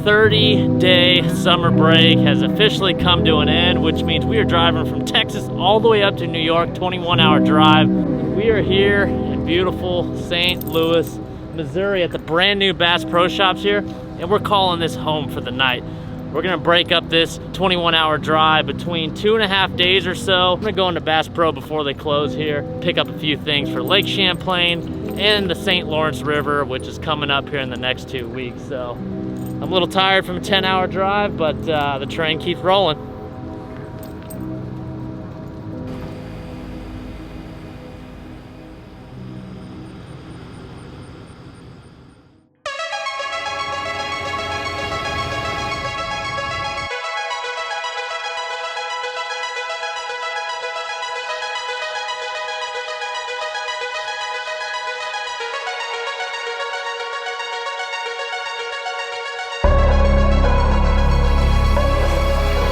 30-day summer break has officially come to an end, which means we are driving from Texas all the way up to New York, 21-hour drive. We are here in beautiful St. Louis, Missouri at the brand new Bass Pro Shops here, and we're calling this home for the night. We're gonna break up this 21-hour drive between 2.5 days or so. I'm gonna go into Bass Pro before they close here, pick up a few things for Lake Champlain and the St. Lawrence River, which is coming up here in the next 2 weeks. So I'm a little tired from a 10-hour drive, but the train keeps rolling.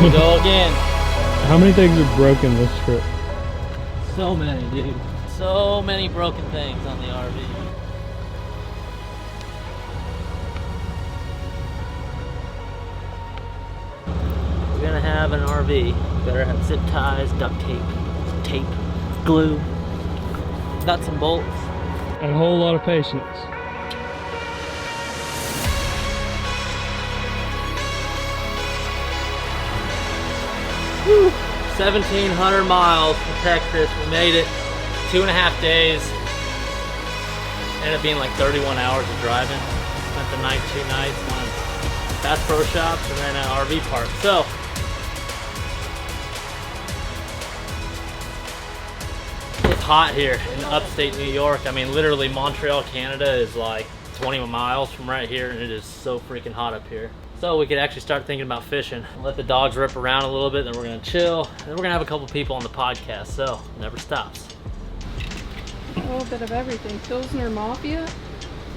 We go again. How many things are broken this trip? So many, dude. So many broken things on the RV. We're gonna have an RV. Better have zip ties, duct tape, glue, nuts and bolts. And a whole lot of patience. Whew. 1,700 miles from Texas. We made it. 2.5 days. Ended up being like 31 hours of driving. Spent the night, 2 nights on Bass Pro Shops and then an RV park. So it's hot here in upstate New York. I mean, literally Montreal, Canada is like 20 miles from right here, and it is so freaking hot up here. So we could actually start thinking about fishing. Let the dogs rip around a little bit, then we're gonna chill. Then we're gonna have a couple people on the podcast, so never stops. A little bit of everything. Pilsner Mafia?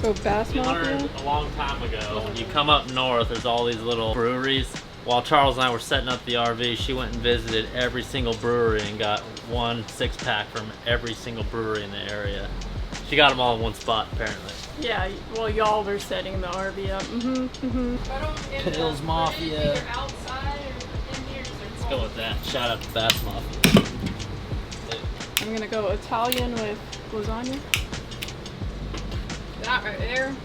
Go Bass We Mafia? learned a long time ago, when you come up north, there's all these little breweries. While Charles and I were setting up the RV, she went and visited every single brewery and got 1 6-pack from every single brewery in the area. She got them all in one spot, apparently. Yeah, well, y'all were setting the RV up. Pills Mafia. Let's go with that. Shout out to Bass Mafia. I'm gonna go Italian with lasagna. That right there.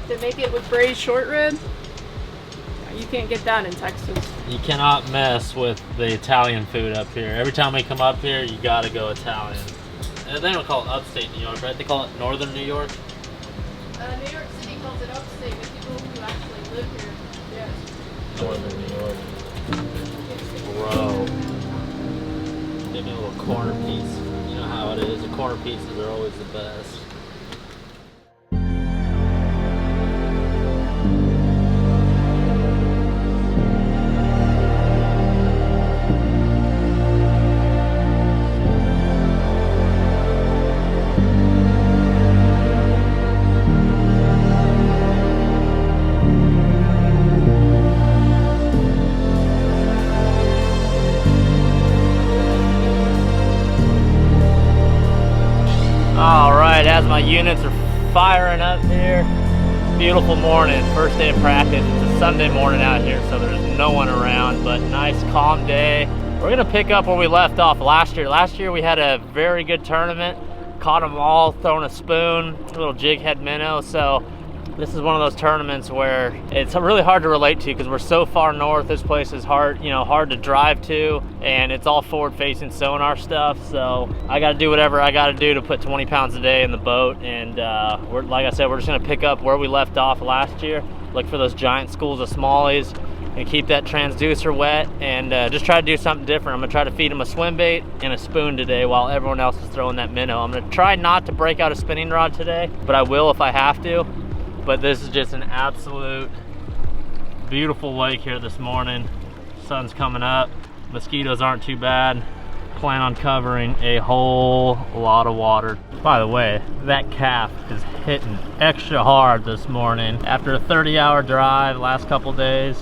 To make it with braised short rib. You can't get that in Texas. You cannot mess with the Italian food up here. Every time we come up here, you gotta go Italian. And they don't call it upstate New York, right? They call it northern New York. New York City calls it upstate, but people who actually live here, yes. Northern New York. Bro. Give me a little corner piece. You know how it is. The corner pieces are always the best. As my units are firing up here, beautiful morning, first day of practice. It's a Sunday morning out here, so there's no one around, but nice calm day. We're gonna pick up where we left off last year. Last year we had a very good tournament, caught them all throwing a spoon, a little jig head minnow. So this is one of those tournaments where it's really hard to relate to because we're so far north. This place is hard, hard to drive to, and it's all forward-facing sonar stuff. So I got to do whatever I got to do to put 20 pounds a day in the boat. And like I said, we're just gonna pick up where we left off last year. Look for those giant schools of smallies and keep that transducer wet, and just try to do something different. I'm gonna try to feed them a swim bait and a spoon today while everyone else is throwing that minnow. I'm gonna try not to break out a spinning rod today, but I will if I have to. But this is just an absolute beautiful lake here this morning. Sun's coming up, mosquitoes aren't too bad. Plan on covering a whole lot of water. By the way, that calf is hitting extra hard this morning after a 30-hour drive last couple days.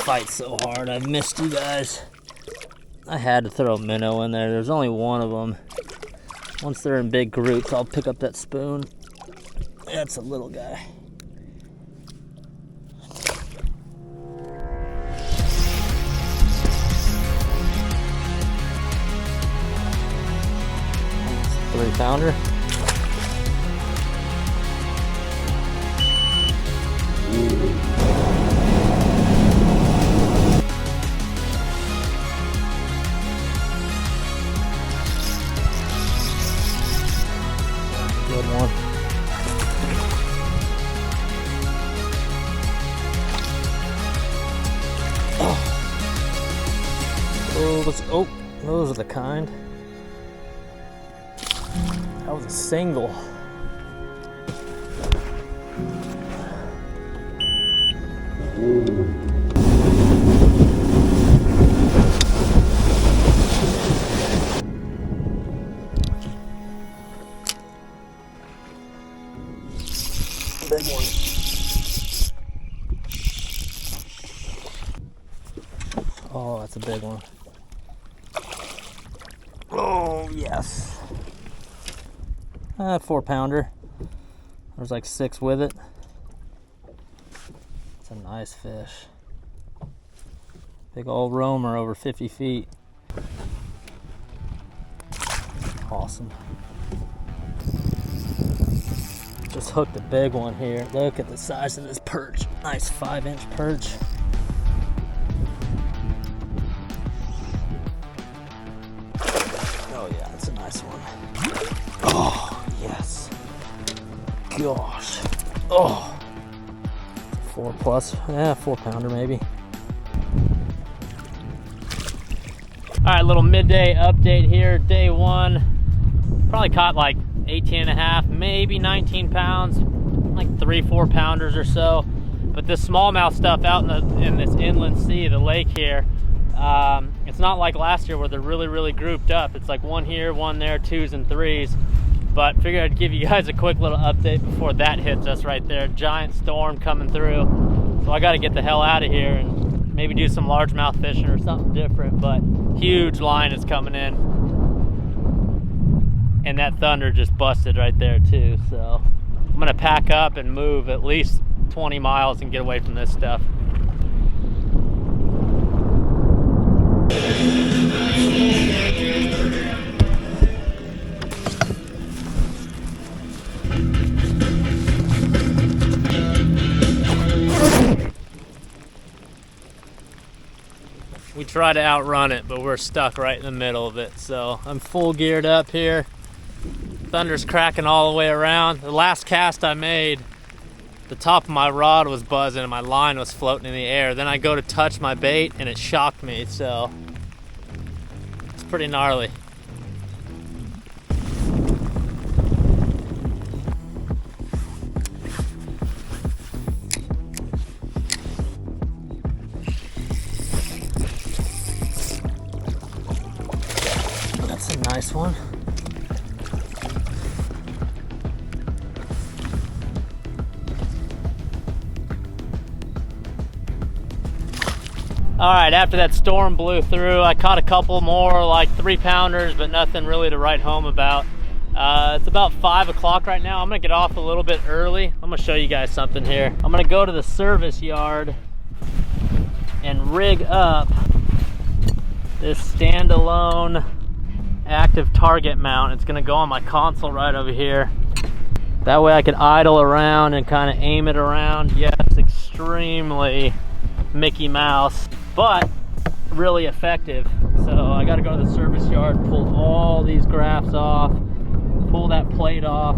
fight so hard. I missed you guys. I had to throw a minnow in there. There's only one of them. Once they're in big groups, I'll pick up that spoon. That's a little guy. It's a 3-pounder. Good one. Oh, those are the kind. That was a single. Big one. Oh, that's a big one. Oh, yes. 4-pounder. There's like 6 with it. It's a nice fish. Big old roamer over 50 feet. Awesome. Just hooked a big one here. Look at the size of this perch. Nice 5-inch perch. Oh yeah, that's a nice one. Oh, yes. Gosh. Oh. 4+, yeah, 4-pounder maybe. All right, little midday update here. Day 1, probably caught like 18.5, maybe 19 pounds, like 3-4 pounders or so. But this smallmouth stuff out in this inland sea, the lake here, it's not like last year where they're really grouped up. It's like one here, one there, 2s and 3s. But figured I'd give you guys a quick little update before that hits us right there. Giant storm coming through. So I got to get the hell out of here and maybe do some largemouth fishing or something different. But huge line is coming in. And that thunder just busted right there too. So I'm going to pack up and move at least 20 miles and get away from this stuff. We try to outrun it, but we're stuck right in the middle of it. So I'm full geared up here. Thunder's cracking all the way around. The last cast I made, the top of my rod was buzzing and my line was floating in the air. Then I go to touch my bait and it shocked me, so it's pretty gnarly. That's a nice one. All right, after that storm blew through, I caught a couple more, like 3-pounders, but nothing really to write home about. It's about 5 o'clock right now. I'm gonna get off a little bit early. I'm gonna show you guys something here. I'm gonna go to the service yard and rig up this standalone active target mount. It's gonna go on my console right over here. That way I can idle around and kind of aim it around. Yes, extremely Mickey Mouse, but really effective. So I gotta go to the service yard, pull all these graphs off, pull that plate off,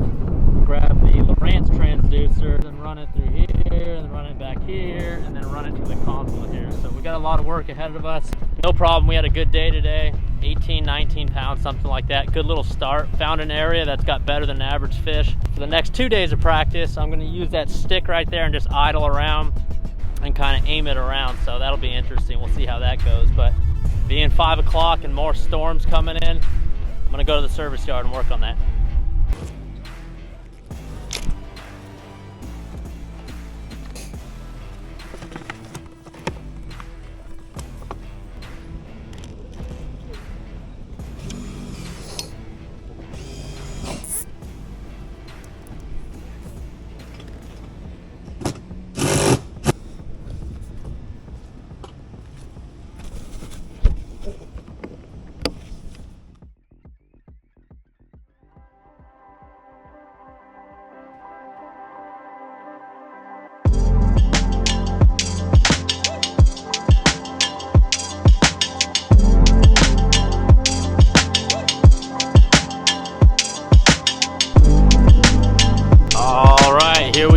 grab the Lowrance transducer, and run it through here, and then run it back here, and then run it to the console here. So we got a lot of work ahead of us. No problem, we had a good day today. 18, 19 pounds, something like that. Good little start. Found an area that's got better than average fish. For the next 2 days of practice, I'm gonna use that stick right there and just idle around and kind of aim it around. So that'll be interesting. We'll see how that goes. But being 5 o'clock and more storms coming in, I'm gonna go to the service yard and work on that.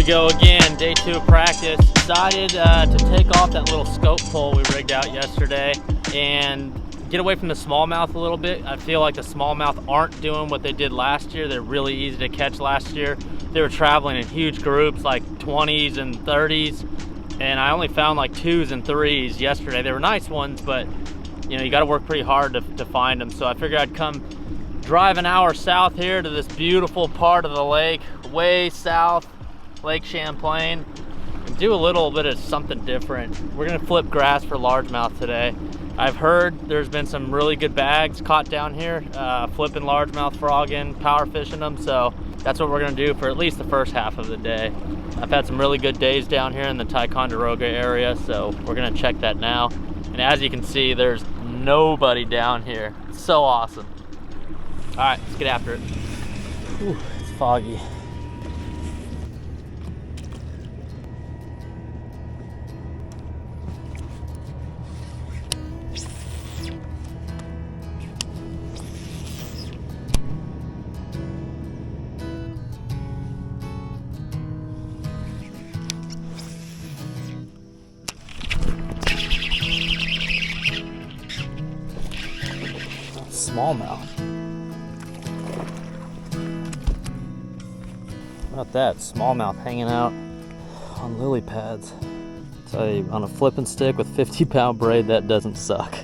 we go again, day 2 of practice. Decided to take off that little scope pole we rigged out yesterday and get away from the smallmouth a little bit. I feel like the smallmouth aren't doing what they did last year. They're really easy to catch last year. They were traveling in huge groups, like 20s and 30s, and I only found like 2s and 3s yesterday. They were nice ones, but you know, you got to work pretty hard to find them. So I figured I'd come drive an hour south here to this beautiful part of the lake, way south, Lake Champlain, and do a little bit of something different. We're gonna flip grass for largemouth today. I've heard there's been some really good bags caught down here, flipping largemouth frogging, power fishing them, so that's what we're gonna do for at least the first half of the day. I've had some really good days down here in the Ticonderoga area, so we're gonna check that now. And as you can see, there's nobody down here. It's so awesome. All right, let's get after it. Ooh, it's foggy. Smallmouth. How about that? Smallmouth hanging out on lily pads. Tell you, on a flipping stick with 50-pound braid, that doesn't suck.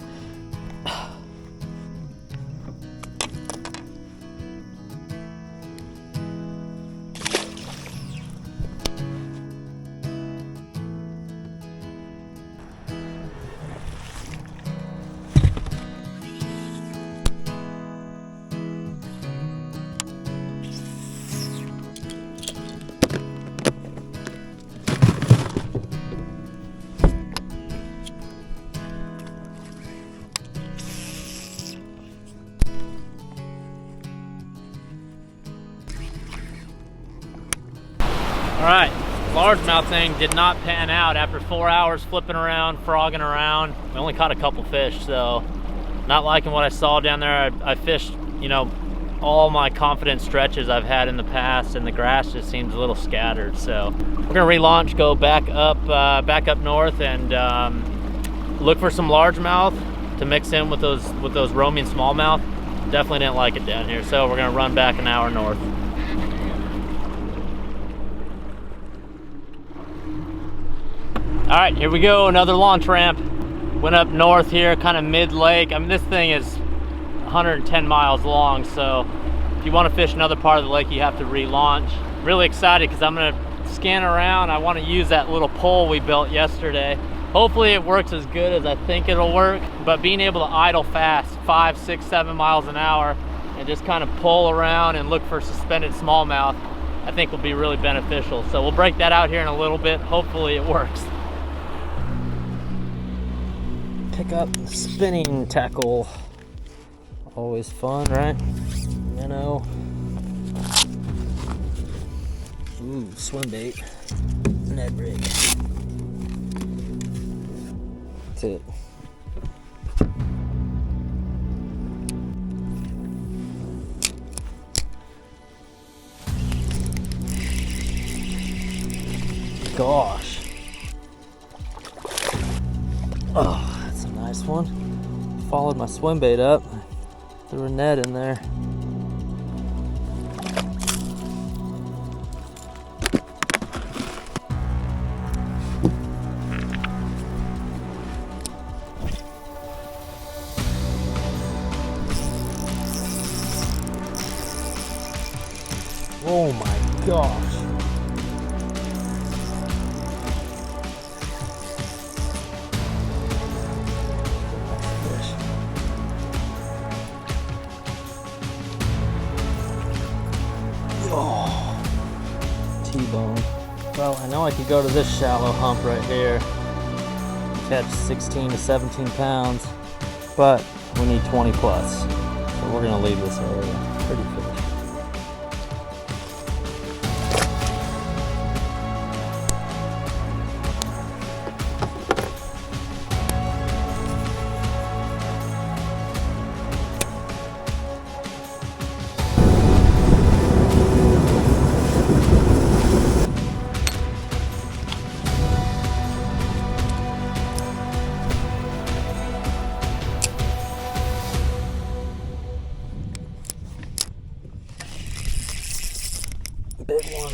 Alright, largemouth thing did not pan out after 4 hours flipping around, frogging around. We only caught a couple fish, so not liking what I saw down there. I fished, you know, all my confident stretches I've had in the past, and the grass just seems a little scattered. So we're gonna relaunch, go back up north, and look for some largemouth to mix in with those roaming smallmouth. Definitely didn't like it down here, so we're gonna run back an hour north. All right, here we go, another launch ramp. Went up north here, kind of mid-lake. I mean, this thing is 110 miles long, so if you want to fish another part of the lake, you have to relaunch. Really excited because I'm gonna scan around. I want to use that little pole we built yesterday. Hopefully it works as good as I think it'll work, but being able to idle fast, 5, 6, 7 miles an hour, and just kind of pull around and look for suspended smallmouth, I think will be really beneficial. So we'll break that out here in a little bit. Hopefully it works. Pick up the spinning tackle. Always fun, right? You know. Ooh, swim bait. Ned rig. That's it. Gosh. Oh. Nice one. Followed my swim bait up. Threw a net in there. Oh my gosh. T-bone. Well, I know I could go to this shallow hump right here, catch 16 to 17 pounds, but we need 20 plus. So we're gonna leave this area. Pretty fish. big one.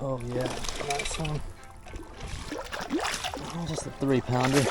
Oh yeah, nice one. Just a 3-pounder.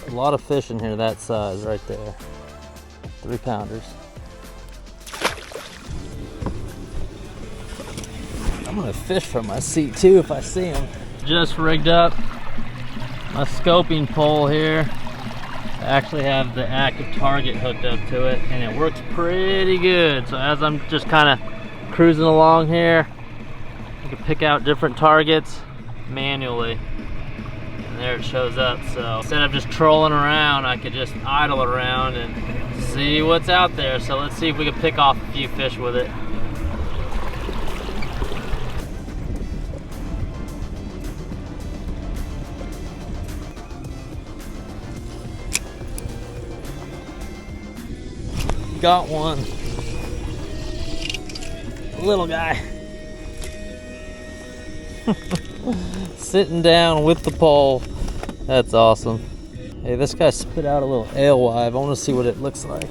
A lot of fish in here that size right there. 3-pounders. I'm gonna fish from my seat too if I see them. Just rigged up my scoping pole here. I actually have the active target hooked up to it and it works pretty good. So as I'm just kind of cruising along here, I can pick out different targets manually. There it shows up. So instead of just trolling around, I could just idle around and see what's out there. So let's see if we can pick off a few fish with it. Got one. Little guy. Sitting down with the pole. That's awesome. Hey, this guy spit out a little alewife. I want to see what it looks like.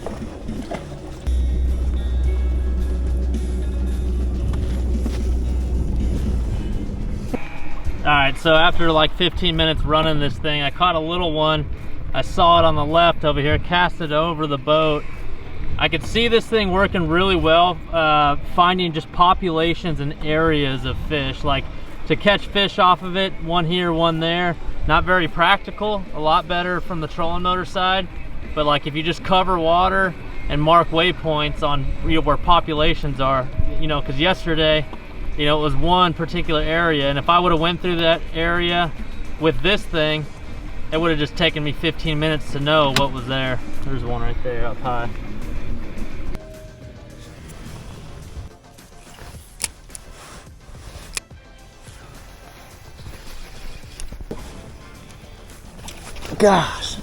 Alright, so after like 15 minutes running this thing, I caught a little one. I saw it on the left over here, cast it over the boat. I could see this thing working really well, finding just populations and areas of fish. Like to catch fish off of it, one here, one there. Not very practical, a lot better from the trolling motor side. But like if you just cover water and mark waypoints on where populations are, because yesterday, it was one particular area, and if I would have went through that area with this thing, it would have just taken me 15 minutes to know what was there. There's one right there up high. Gosh,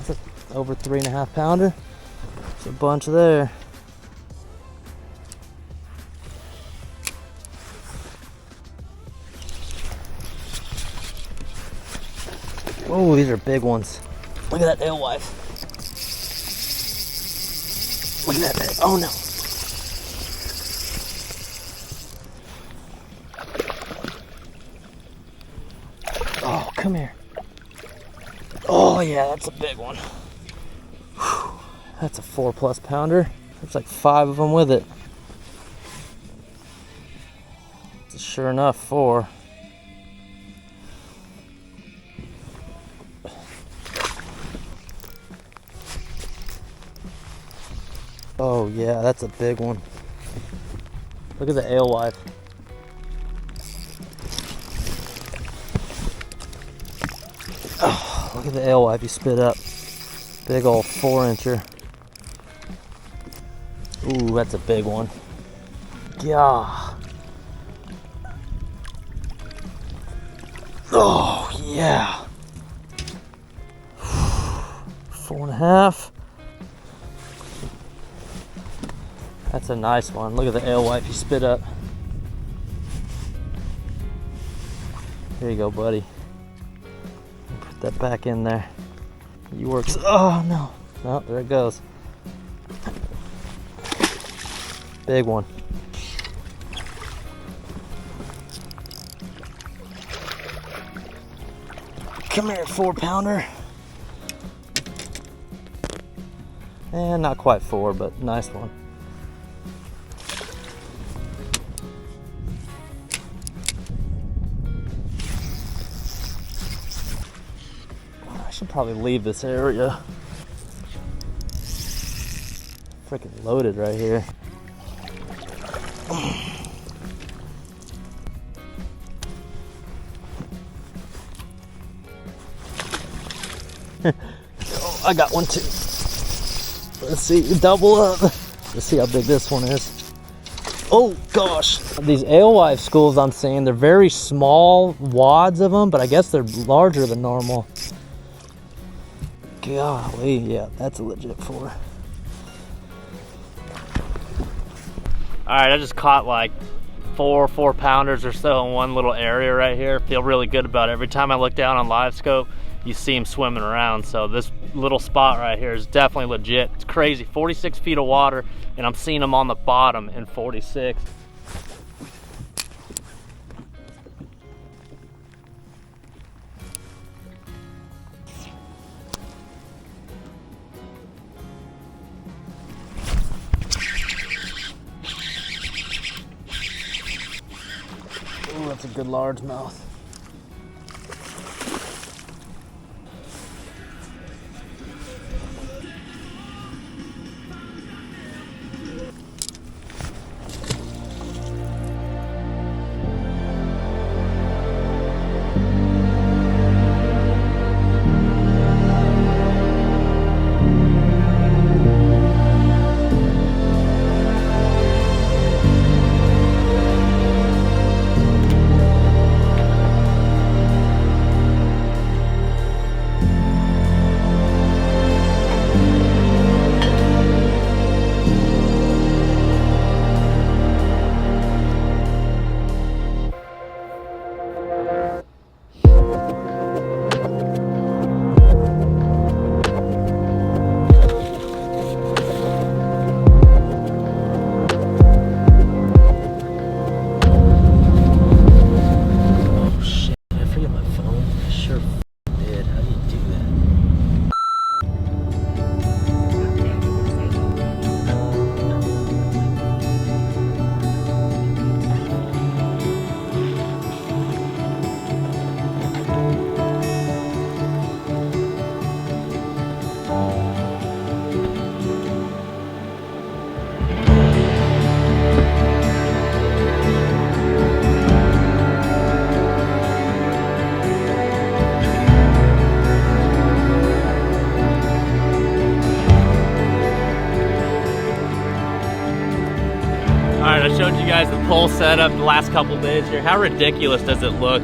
that's over 3.5 pounder. There's a bunch there. Oh, these are big ones. Look at that alewife. Look at that. Oh no. Oh, come here. Oh yeah, that's a big one. Whew. That's a 4+ pounder. There's like 5 of them with it. It's sure enough 4. Oh yeah, that's a big one. Look at the alewife. Oh, look at the alewife he spit up. Big old 4-incher. Ooh, that's a big one. Yeah. Oh yeah. 4.5. That's a nice one. Look at the alewife he spit up. Here you go, buddy. Put that back in there. You work. Oh no. No, there it goes. Big one. Come here, 4-pounder. And not quite 4, but nice one. I should probably leave this area. Freaking loaded right here. Oh, I got one too. Let's see, double up. Let's see how big this one is. Oh gosh. These alewife schools I'm seeing, they're very small wads of them, but I guess they're larger than normal. Golly, yeah, that's a legit 4. All right, I just caught like 4 4-pounders or so in one little area right here. Feel really good about it. Every time I look down on live scope, you see them swimming around. So this little spot right here is definitely legit. It's crazy, 46 feet of water, and I'm seeing them on the bottom in 46. Ooh, that's a good largemouth. I showed you guys the pole setup the last couple days here. How ridiculous does it look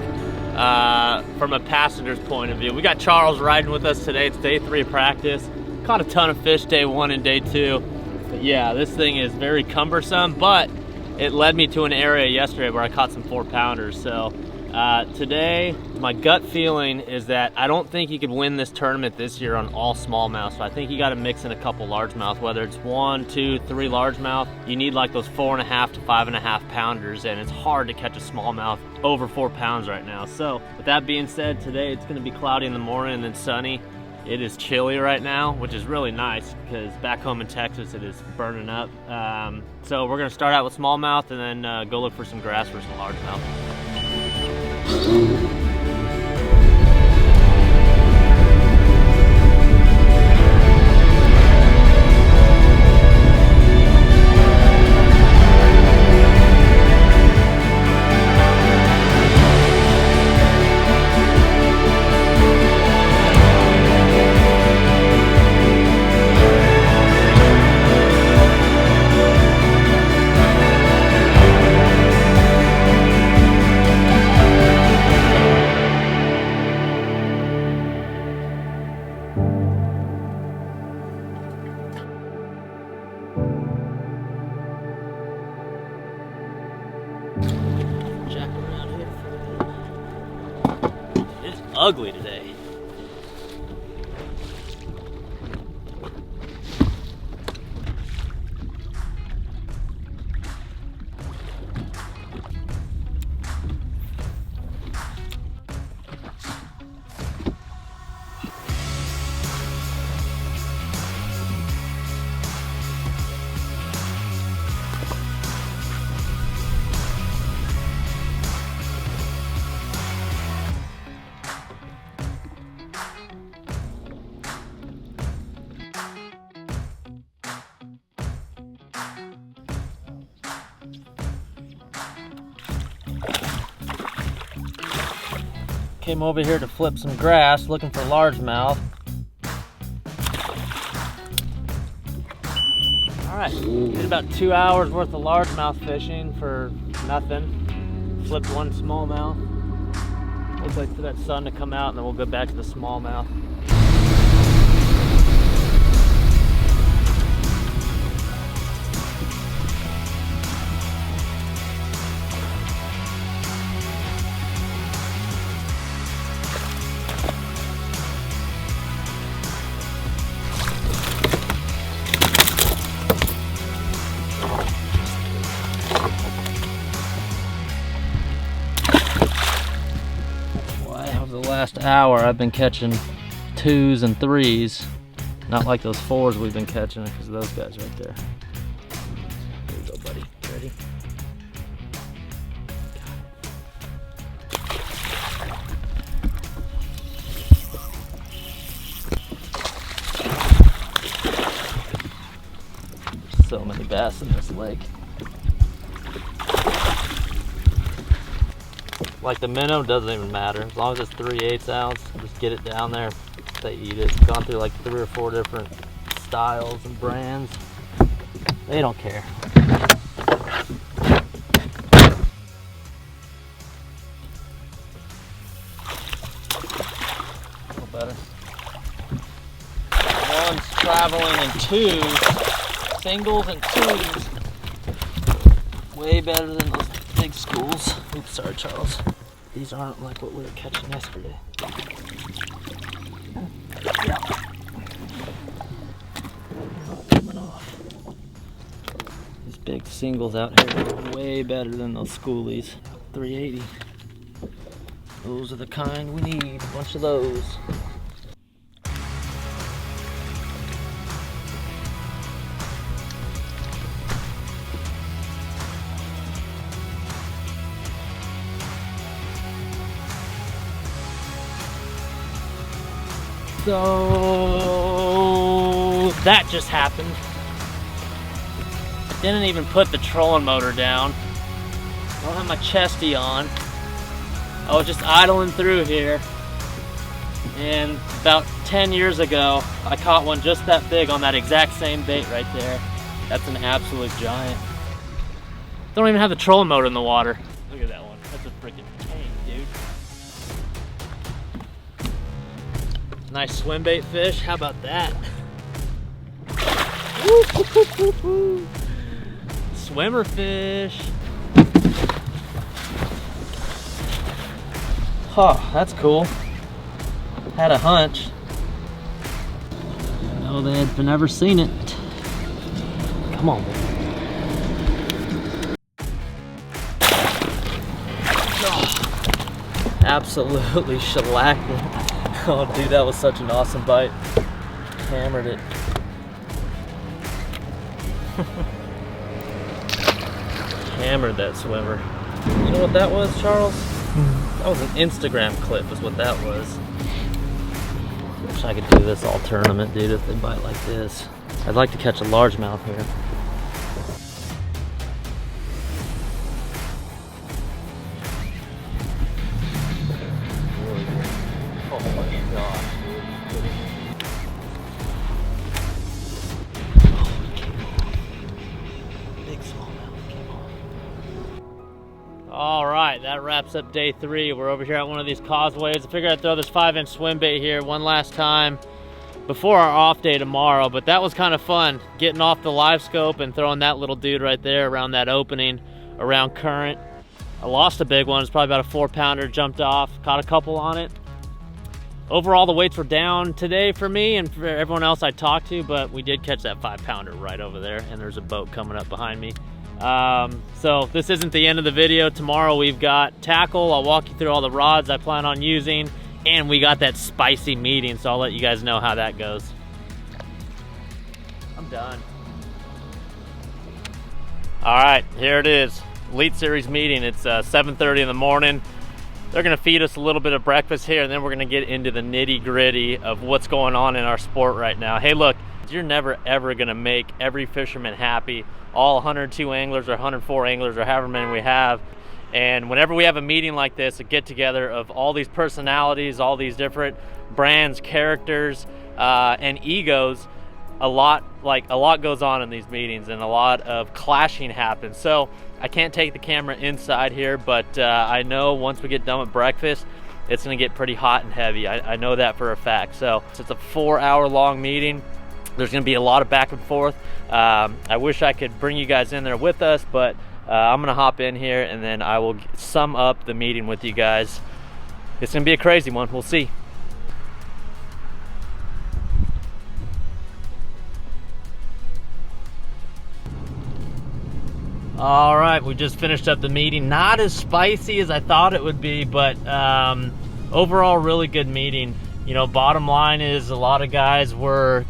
from a passenger's point of view? We got Charles riding with us today. It's day 3 of practice. Caught a ton of fish day 1 and day 2. But yeah, this thing is very cumbersome, but it led me to an area yesterday where I caught some 4-pounders. So today, my gut feeling is that I don't think you could win this tournament this year on all smallmouth. So I think you got to mix in a couple largemouth, whether it's 1, 2, 3 largemouth. You need like those 4.5 to 5.5 pounders, and it's hard to catch a smallmouth over 4 pounds right now. So with that being said, today it's going to be cloudy in the morning and then sunny. It is chilly right now, which is really nice because back home in Texas it is burning up. So we're going to start out with smallmouth and then go look for some grass for some largemouth. Ugly today. Came over here to flip some grass, looking for largemouth. All right, did about 2 hours worth of largemouth fishing for nothing. Flipped one smallmouth. Looks like for that sun to come out, and then we'll go back to the smallmouth. The last hour I've been catching 2s and 3s, not like those 4s we've been catching because of those guys right there. There you go, buddy. Ready? So many bass in this lake. Like the minnow doesn't even matter. As long as it's 3/8 ounce, just get it down there. They eat it. It's gone through like 3 or 4 different styles and brands. They don't care. A little better. One's traveling in 2s, singles and 2s. Way better than those big schools. Oops, sorry, Charles. These aren't like what we were catching yesterday. Yeah. Coming off. These big singles out here are way better than those schoolies. 380. Those are the kind we need. A bunch of those. So that just happened. Didn't even put the trolling motor down. Don't have my chesty on. I was just idling through here. And about 10 years ago, I caught one just that big on that exact same bait right there. That's an absolute giant. Don't even have the trolling motor in the water. Look at that one. That's a freaking tank, dude. Nice swim bait fish. How about that? Swimmer fish. Huh, that's cool. Had a hunch. No, they had never seen it. Come on, man. Oh, absolutely shellacked it. Oh, dude, that was such an awesome bite. Hammered it. Hammered that swimmer. You know what that was, Charles? That was an Instagram clip is what that was. Wish I could do this all tournament, dude, if they bite like this. I'd like to catch a largemouth here. Oh my gosh, dude. Big smallmouth came on. All right, that wraps up day 3. We're over here at one of these causeways. I figured I'd throw this 5-inch swim bait here one last time before our off day tomorrow, but that was kind of fun, getting off the live scope and throwing that little dude right there around that opening, around current. I lost a big one. It's probably about a 4-pounder, jumped off, caught a couple on it. Overall, the weights were down today for me and for everyone else I talked to, but we did catch that 5-pounder right over there, and there's a boat coming up behind me. So this isn't the end of the video. Tomorrow we've got tackle. I'll walk you through all the rods I plan on using, and we got that spicy meeting, so I'll let you guys know how that goes. I'm done. All right, here it is. Elite Series meeting. It's 7:30 in the morning. They're gonna feed us a little bit of breakfast here, and then we're gonna get into the nitty-gritty of what's going on in our sport right now. Hey, look, you're never ever gonna make every fisherman happy, all 102 anglers or 104 anglers or however many we have. And whenever we have a meeting like this, a get together of all these personalities, all these different brands, characters, and egos, a lot goes on in these meetings, and a lot of clashing happens. So I can't take the camera inside here, but I know once we get done with breakfast, it's gonna get pretty hot and heavy. I know that for a fact. So it's a 4-hour long meeting. There's gonna be a lot of back and forth. I wish I could bring you guys in there with us, but I'm gonna hop in here and then I will sum up the meeting with you guys. It's gonna be a crazy one, we'll see. All right, we just finished up the meeting. Not as spicy as I thought it would be, but overall really good meeting. You know, bottom line is a lot of guys were,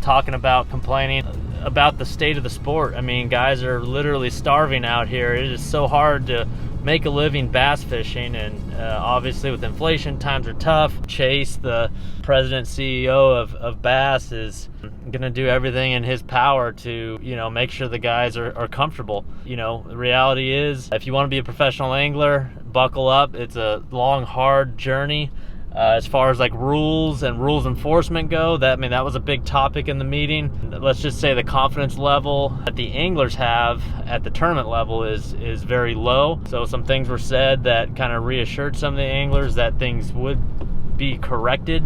talking about, complaining about the state of the sport. I mean, guys are literally starving out here. It is so hard to make a living bass fishing, and obviously with inflation, times are tough. Chase, the president CEO of Bass, is gonna do everything in his power to, make sure the guys are comfortable. The reality is, if you want to be a professional angler, buckle up. It's a long, hard journey. As far as like rules and rules enforcement go, that was a big topic in the meeting. Let's just say the confidence level that the anglers have at the tournament level is very low. So some things were said that kind of reassured some of the anglers that things would be corrected.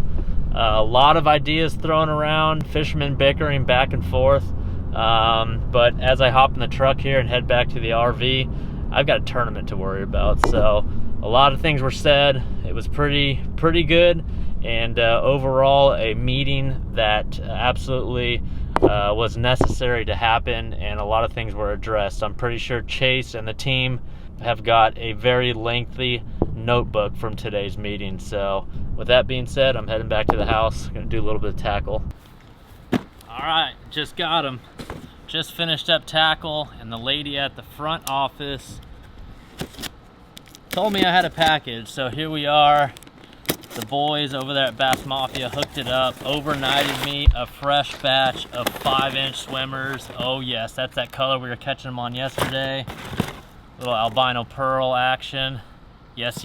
A lot of ideas thrown around, fishermen bickering back and forth. But as I hop in the truck here and head back to the RV, I've got a tournament to worry about. So a lot of things were said. It was pretty good, and overall a meeting that absolutely was necessary to happen, and a lot of things were addressed. I'm pretty sure Chase and the team have got a very lengthy notebook from today's meeting. So with that being said, I'm heading back to the house. Gonna do a little bit of tackle. All right, just got him. Just finished up tackle, and the lady at the front office told me I had a package. So here we are. The boys over there at Bass Mafia hooked it up, overnighted me a fresh batch of 5-inch swimmers. Oh yes, that's that color we were catching them on yesterday. Little albino pearl action. Yes,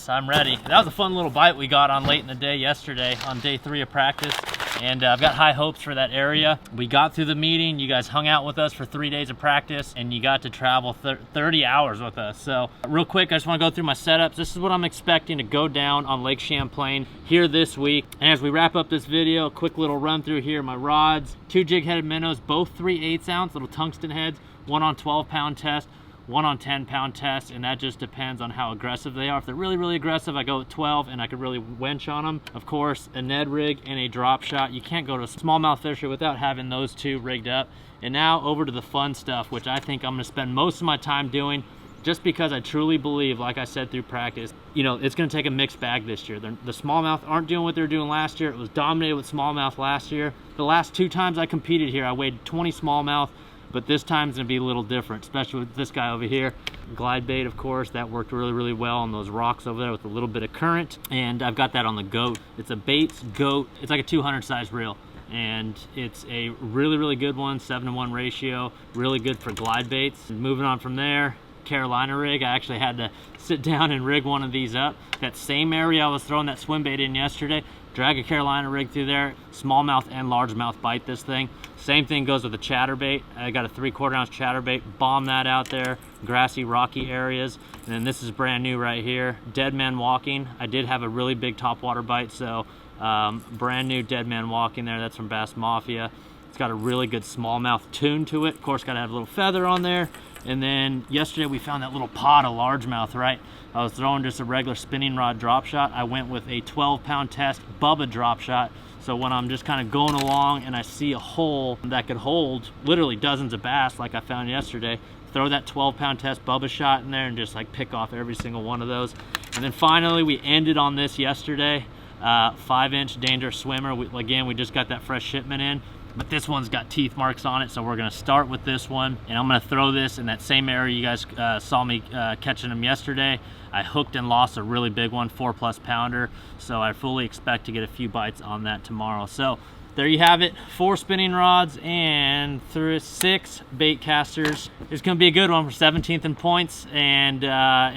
I'm ready. That was a fun little bite we got on late in the day yesterday on day 3 of practice. And I've got high hopes for that area. We got through the meeting. You guys hung out with us for 3 days of practice, and you got to travel 30 hours with us. So real quick, I just want to go through my setups. This is what I'm expecting to go down on Lake Champlain here this week. And as we wrap up this video, a quick little run through here. My rods, 2 jig-headed minnows, both 3/8 ounce little tungsten heads, one on 12-pound test, one on 10-pound test, and that just depends on how aggressive they are. If they're really aggressive, I go with 12, and I could really wench on them. Of course, a Ned rig and a drop shot. You can't go to a smallmouth fishery without having those 2 rigged up. And now over to the fun stuff, which I think I'm gonna spend most of my time doing, just because I truly believe, like I said through practice, it's gonna take a mixed bag this year. The smallmouth aren't doing what they were doing last year. It was dominated with smallmouth last year. The last 2 times I competed here, I weighed 20 smallmouth, but this time's gonna be a little different, especially with this guy over here. Glide bait, of course, that worked really well on those rocks over there with a little bit of current. And I've got that on the goat. It's a Bates goat. It's like a 200 size reel, and it's a really good one, 7-to-1 ratio, really good for glide baits. And moving on from there, Carolina rig. I actually had to sit down and rig one of these up. That same area I was throwing that swim bait in yesterday, drag a Carolina rig through there, smallmouth and largemouth bite this thing. Same thing goes with the chatterbait. I got a 3/4 ounce chatterbait, bomb that out there, grassy, rocky areas. And then this is brand new right here, Dead Man Walking. I did have a really big topwater bite, so brand new Dead Man Walking there. That's from Bass Mafia. It's got a really good smallmouth tune to it. Of course, got to have a little feather on there. And then yesterday we found that little pod of largemouth, right? I was throwing just a regular spinning rod drop shot. I went with a 12-pound test Bubba drop shot. So when I'm just kind of going along and I see a hole that could hold literally dozens of bass like I found yesterday, throw that 12-pound test Bubba shot in there and just like pick off every single one of those. And then finally we ended on this yesterday, 5-inch dangerous swimmer. Again, we just got that fresh shipment in, but this one's got teeth marks on it, so we're gonna start with this one, and I'm gonna throw this in that same area you guys saw me catching them yesterday. I hooked and lost a really big one, 4+ pounder, so I fully expect to get a few bites on that tomorrow. So there you have it, 4 spinning rods and 6 bait casters. It's gonna be a good one for 17th in points, and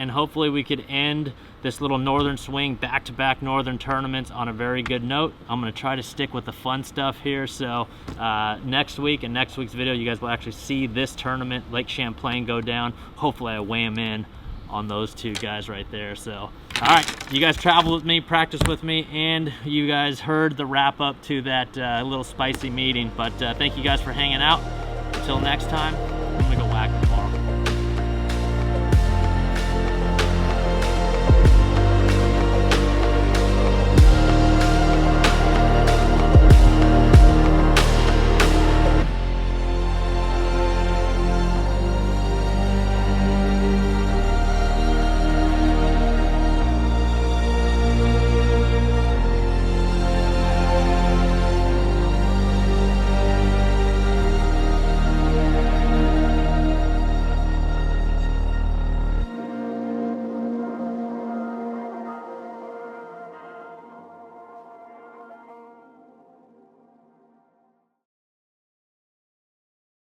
hopefully we could end this little northern swing, back-to-back northern tournaments on a very good note. I'm gonna try to stick with the fun stuff here. So next week, in next week's video, you guys will actually see this tournament, Lake Champlain, go down. Hopefully I weigh them in on those two guys right there. So, all right, you guys travel with me, practice with me, and you guys heard the wrap up to that little spicy meeting. But thank you guys for hanging out. Until next time, I'm gonna go whack them.